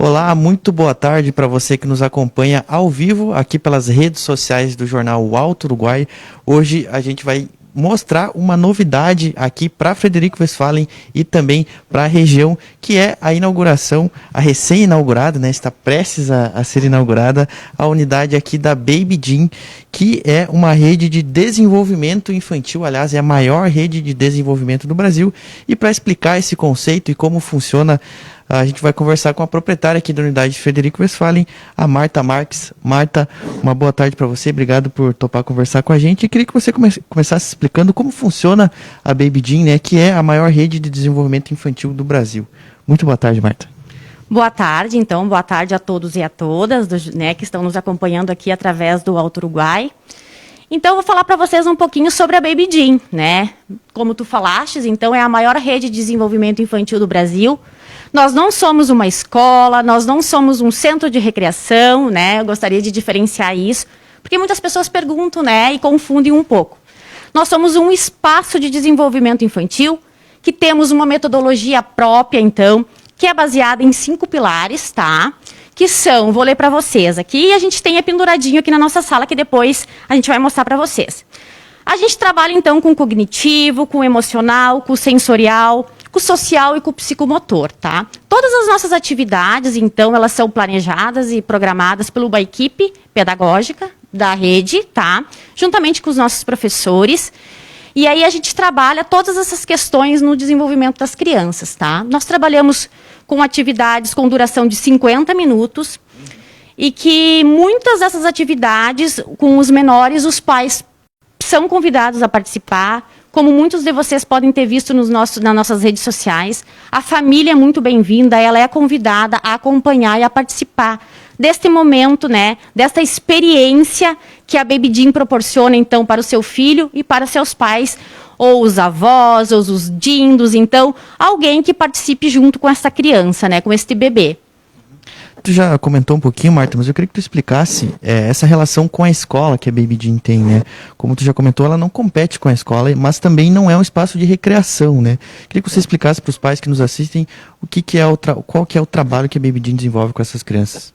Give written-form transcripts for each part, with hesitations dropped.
Olá, muito boa tarde para você que nos acompanha ao vivo aqui pelas redes sociais do jornal O Alto Uruguai. Hoje a gente vai mostrar uma novidade aqui para Frederico Westphalen e também para a região, que é a inauguração, a recém-inaugurada, né, está prestes a ser inaugurada, a unidade aqui da Baby Gym, que é uma rede de desenvolvimento infantil, aliás, é a maior rede de desenvolvimento do Brasil. E para explicar esse conceito e como funciona, a gente vai conversar com a proprietária aqui da unidade de Frederico Westphalen, a Marta Marques. Marta, uma boa tarde para você, obrigado por topar conversar com a gente. E queria que você começasse explicando como funciona a Baby Gym, né, que é a maior rede de desenvolvimento infantil do Brasil. Muito boa tarde, Marta. Boa tarde, então, boa tarde a todos e a todas, né, que estão nos acompanhando aqui através do Alto Uruguai. Então, eu vou falar para vocês um pouquinho sobre a Baby Gym, né? Como tu falaste, então, é a maior rede de desenvolvimento infantil do Brasil. Nós não somos uma escola, nós não somos um centro de recreação, né? Eu gostaria de diferenciar isso, porque muitas pessoas perguntam, né, e confundem um pouco. Nós somos um espaço de desenvolvimento infantil, que temos uma metodologia própria, então, que é baseada em 5 pilares, tá? Que são, vou ler para vocês aqui, e a gente tem penduradinho aqui na nossa sala, que depois a gente vai mostrar para vocês. A gente trabalha, então, com o cognitivo, com o emocional, com o sensorial, com o social e com o psicomotor, tá? Todas as nossas atividades, então, elas são planejadas e programadas por uma equipe pedagógica da rede, tá? Juntamente com os nossos professores. E aí a gente trabalha todas essas questões no desenvolvimento das crianças, tá? Nós trabalhamos com atividades com duração de 50 minutos e que muitas dessas atividades, com os menores, os pais são convidados a participar. Como muitos de vocês podem ter visto nas nossas redes sociais, a família é muito bem-vinda, ela é convidada a acompanhar e a participar deste momento, né, desta experiência que a Baby Gym proporciona, então, para o seu filho e para seus pais, ou os avós, ou os dindos, então, alguém que participe junto com essa criança, né, com este bebê. Tu já comentou um pouquinho, Marta, mas eu queria que tu explicasse essa relação com a escola que a Baby Gym tem, né? Como tu já comentou, ela não compete com a escola, mas também não é um espaço de recreação, né? Queria que você explicasse para os pais que nos assistem qual que é o trabalho que a Baby Gym desenvolve com essas crianças.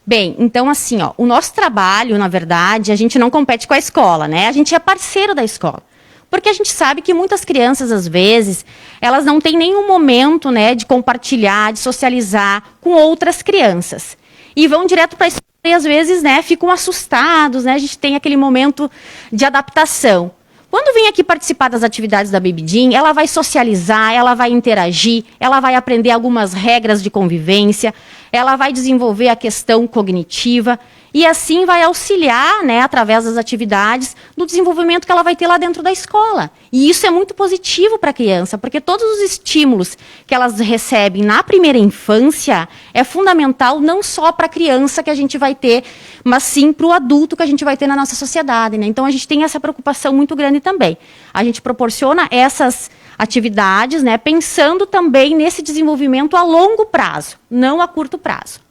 Bem, então assim, ó, o nosso trabalho, na verdade, a gente não compete com a escola, né? A gente é parceiro da escola. Porque a gente sabe que muitas crianças, às vezes, elas não têm nenhum momento, né, de compartilhar, de socializar com outras crianças. E vão direto para a escola e, às vezes, né, ficam assustados, né? A gente tem aquele momento de adaptação. Quando vem aqui participar das atividades da Baby Gym, ela vai socializar, ela vai interagir, ela vai aprender algumas regras de convivência, ela vai desenvolver a questão cognitiva e assim vai auxiliar, né, através das atividades, no desenvolvimento que ela vai ter lá dentro da escola. E isso é muito positivo para a criança, porque todos os estímulos que elas recebem na primeira infância é fundamental não só para a criança que a gente vai ter, mas sim para o adulto que a gente vai ter na nossa sociedade, né? Então a gente tem essa preocupação muito grande também. A gente proporciona essas atividades, né, pensando também nesse desenvolvimento a longo prazo, não a curto prazo.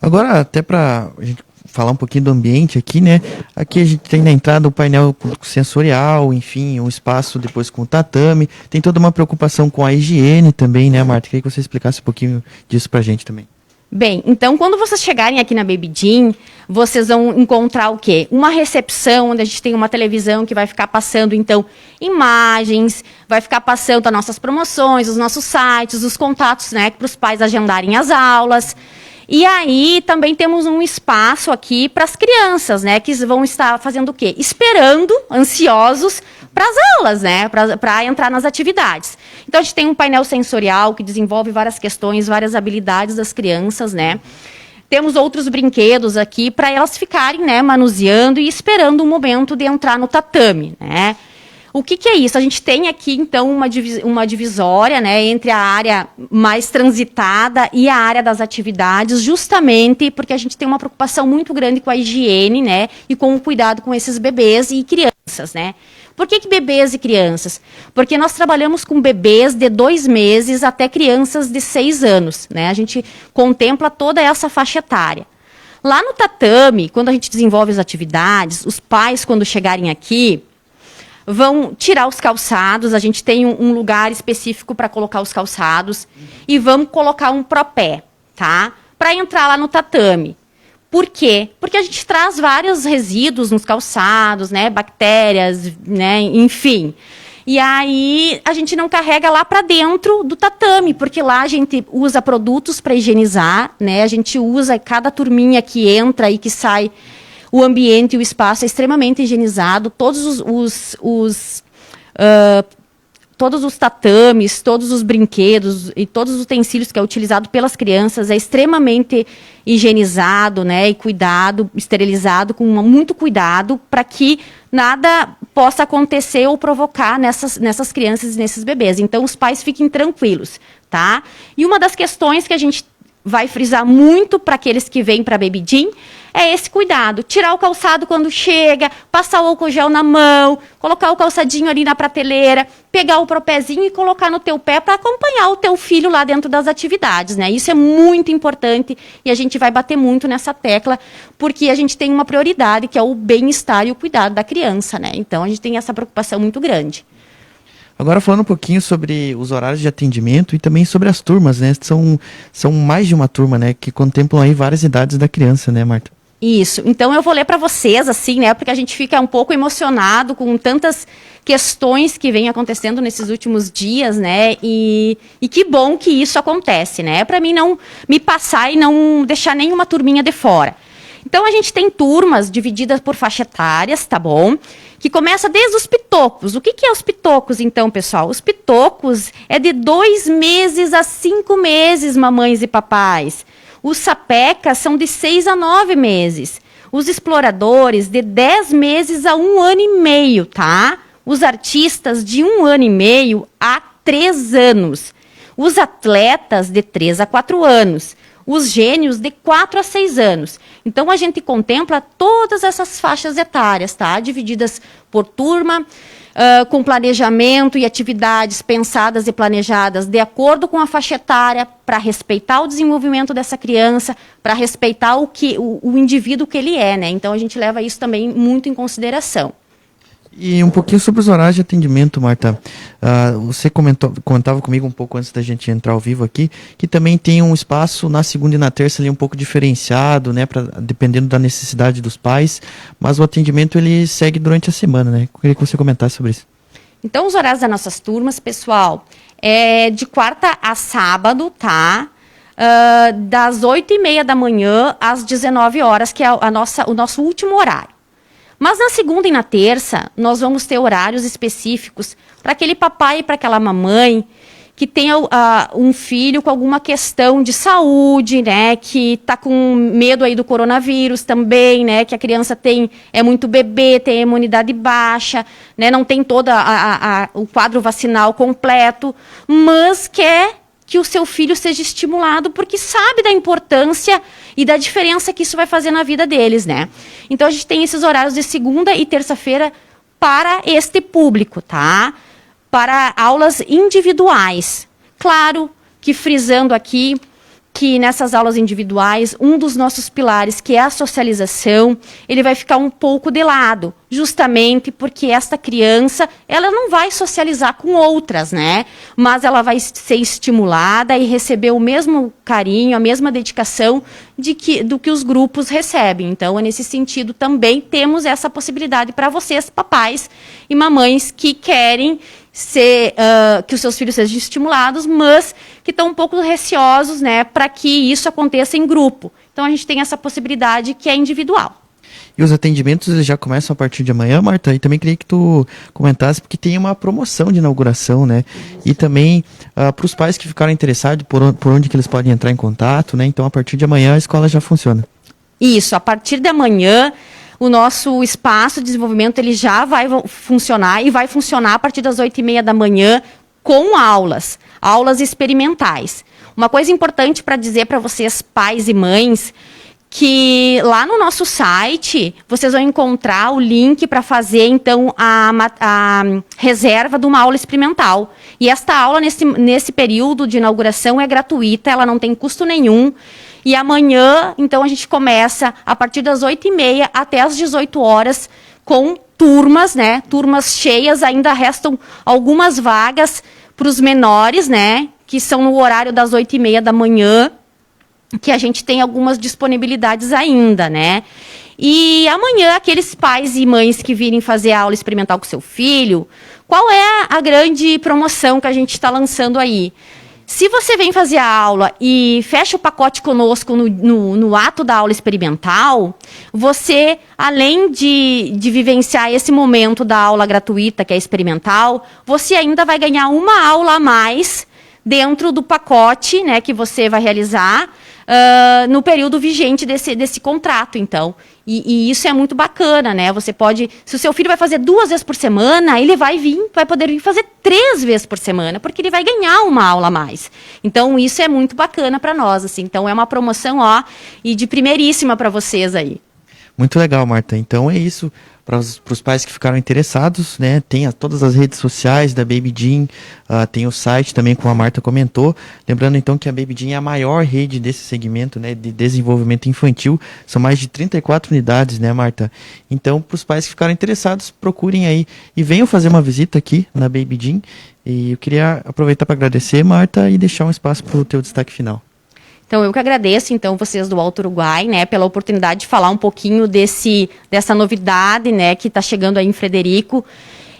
Agora, até para a gente falar um pouquinho do ambiente aqui, né? Aqui a gente tem na entrada o painel sensorial, enfim, um espaço depois com o tatame. Tem toda uma preocupação com a higiene também, né, Marta? Queria que você explicasse um pouquinho disso pra gente também. Bem, então quando vocês chegarem aqui na Baby Gym, vocês vão encontrar o quê? Uma recepção, onde a gente tem uma televisão que vai ficar passando, então, imagens, vai ficar passando as nossas promoções, os nossos sites, os contatos, né, para os pais agendarem as aulas. E aí também temos um espaço aqui para as crianças, né, que vão estar fazendo o quê? Esperando, ansiosos, para as aulas, né, para entrar nas atividades. Então a gente tem um painel sensorial que desenvolve várias questões, várias habilidades das crianças, né. Temos outros brinquedos aqui para elas ficarem, né, manuseando e esperando o momento de entrar no tatame, né. O que é isso? A gente tem aqui, então, uma divisória, né, entre a área mais transitada e a área das atividades, justamente porque a gente tem uma preocupação muito grande com a higiene, né, e com o cuidado com esses bebês e crianças, né. Por que bebês e crianças? Porque nós trabalhamos com bebês de 2 meses até crianças de 6 anos, né. A gente contempla toda essa faixa etária. Lá no tatame, quando a gente desenvolve as atividades, os pais, quando chegarem aqui, vão tirar os calçados, a gente tem um lugar específico para colocar os calçados, e vamos colocar um propé. tá? Para entrar lá no tatame. Por quê? Porque a gente traz vários resíduos nos calçados, né? Bactérias, né? Enfim. E aí a gente não carrega lá para dentro do tatame, porque lá a gente usa produtos para higienizar, né? A gente usa cada turminha que entra e que sai, o ambiente e o espaço é extremamente higienizado, todos os tatames, todos os brinquedos e todos os utensílios que é utilizado pelas crianças é extremamente higienizado, né, e cuidado, esterilizado com muito cuidado para que nada possa acontecer ou provocar nessas crianças e nesses bebês. Então, os pais fiquem tranquilos, tá? E uma das questões que a gente vai frisar muito para aqueles que vêm para a Baby Jean é esse cuidado. Tirar o calçado quando chega, passar o álcool gel na mão, colocar o calçadinho ali na prateleira, pegar o propézinho e colocar no teu pé para acompanhar o teu filho lá dentro das atividades, né? Isso é muito importante e a gente vai bater muito nessa tecla porque a gente tem uma prioridade que é o bem-estar e o cuidado da criança, né? Então a gente tem essa preocupação muito grande. Agora falando um pouquinho sobre os horários de atendimento e também sobre as turmas, né? São mais de uma turma, né? Que contemplam aí várias idades da criança, né, Marta? Isso. Então eu vou ler para vocês, assim, né? Porque a gente fica um pouco emocionado com tantas questões que vêm acontecendo nesses últimos dias, né? E que bom que isso acontece, né? Para mim não me passar e não deixar nenhuma turminha de fora. Então a gente tem turmas divididas por faixa etárias, tá bom? Que começa desde os pitocos. O que é os pitocos, então, pessoal? Os pitocos é de 2 meses a 5 meses, mamães e papais. Os sapecas são de 6 a 9 meses. Os exploradores, de 10 meses a 1 ano e meio, tá? Os artistas, de 1 ano e meio a 3 anos. Os atletas, de 3 a 4 anos. Os gênios, de 4 a 6 anos. Então, a gente contempla todas essas faixas etárias, tá? Divididas por turma, com planejamento e atividades pensadas e planejadas de acordo com a faixa etária, para respeitar o desenvolvimento dessa criança, para respeitar o indivíduo que ele é, né? Então, a gente leva isso também muito em consideração. E um pouquinho sobre os horários de atendimento, Marta. Você comentava comigo um pouco antes da gente entrar ao vivo aqui, que também tem um espaço na segunda e na terça ali um pouco diferenciado, né, dependendo da necessidade dos pais, mas o atendimento ele segue durante a semana, né? Eu queria que você comentasse sobre isso. Então, os horários das nossas turmas, pessoal, é de quarta a sábado, tá? Das 8h30 da manhã às 19 horas, que é o nosso último horário. Mas na segunda e na terça, nós vamos ter horários específicos para aquele papai e para aquela mamãe que tenha um filho com alguma questão de saúde, né, que está com medo aí do coronavírus também, né, que a criança é muito bebê, tem imunidade baixa, né, não tem todo o quadro vacinal completo, mas quer que o seu filho seja estimulado porque sabe da importância e da diferença que isso vai fazer na vida deles, né? Então, a gente tem esses horários de segunda e terça-feira para este público, tá? Para aulas individuais. Claro que frisando aqui que nessas aulas individuais, um dos nossos pilares, que é a socialização, ele vai ficar um pouco de lado, justamente porque esta criança, ela não vai socializar com outras, né? Mas ela vai ser estimulada e receber o mesmo carinho, a mesma dedicação do que os grupos recebem. Então, é nesse sentido também temos essa possibilidade para vocês, papais e mamães que querem que os seus filhos sejam estimulados, mas que estão um pouco receosos, né, para que isso aconteça em grupo. Então, a gente tem essa possibilidade que é individual. E os atendimentos eles já começam a partir de amanhã, Marta? E também queria que tu comentasse, porque tem uma promoção de inauguração, né? E também para os pais que ficaram interessados por onde que eles podem entrar em contato, né? Então, a partir de amanhã, a escola já funciona. Isso, a partir de amanhã, o nosso espaço de desenvolvimento ele já vai funcionar e vai funcionar a partir das 8h30 da manhã com aulas experimentais. Uma coisa importante para dizer para vocês, pais e mães, que lá no nosso site vocês vão encontrar o link para fazer, então, a reserva de uma aula experimental. E esta aula, nesse período de inauguração, é gratuita, ela não tem custo nenhum. E amanhã, então, a gente começa a partir das 8h30 até as 18 horas com turmas, né? Turmas cheias, ainda restam algumas vagas para os menores, né? Que são no horário das 8h30 da manhã. que a gente tem algumas disponibilidades ainda, né? E amanhã, aqueles pais e mães que virem fazer aula experimental com seu filho, qual é a grande promoção que a gente está lançando aí? Se você vem fazer a aula e fecha o pacote conosco no ato da aula experimental, você, além de vivenciar esse momento da aula gratuita, que é experimental, você ainda vai ganhar uma aula a mais dentro do pacote, né, que você vai realizar no período vigente desse contrato, então. E isso é muito bacana, né? Você pode... Se o seu filho vai fazer 2 vezes por semana, ele vai poder vir fazer 3 vezes por semana, porque ele vai ganhar uma aula a mais. Então, isso é muito bacana para nós, assim. Então, é uma promoção, ó, e de primeiríssima para vocês aí. Muito legal, Marta. Então é isso. Para os pais que ficaram interessados, né? Tem todas as redes sociais da Baby Gym, tem o site também, como a Marta comentou. Lembrando então que a Baby Gym é a maior rede desse segmento, né, de desenvolvimento infantil. São mais de 34 unidades, né, Marta? Então, para os pais que ficaram interessados, procurem aí e venham fazer uma visita aqui na Baby Gym. E eu queria aproveitar para agradecer, Marta, e deixar um espaço para o teu destaque final. Então, eu que agradeço, então, vocês do Alto Uruguai, né, pela oportunidade de falar um pouquinho dessa novidade, né, que está chegando aí em Frederico.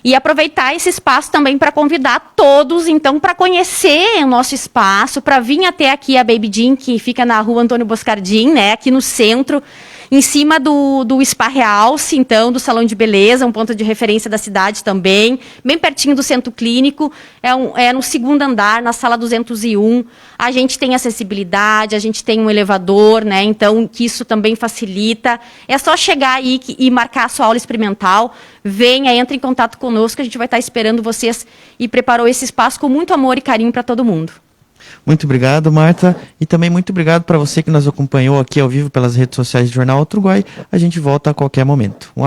E aproveitar esse espaço também para convidar todos, então, para conhecer o nosso espaço, para vir até aqui a Baby Gym, que fica na rua Antônio Boscardim, né, aqui no centro, em cima do Spa Realce, então, do Salão de Beleza, um ponto de referência da cidade também, bem pertinho do Centro Clínico, é no 2º andar, na sala 201. A gente tem acessibilidade, a gente tem um elevador, né? Então, que isso também facilita. É só chegar aí e marcar a sua aula experimental, venha, entre em contato conosco, a gente vai estar esperando vocês e preparou esse espaço com muito amor e carinho para todo mundo. Muito obrigado, Marta. E também muito obrigado para você que nos acompanhou aqui ao vivo pelas redes sociais do Jornal Alto Uruguai. A gente volta a qualquer momento.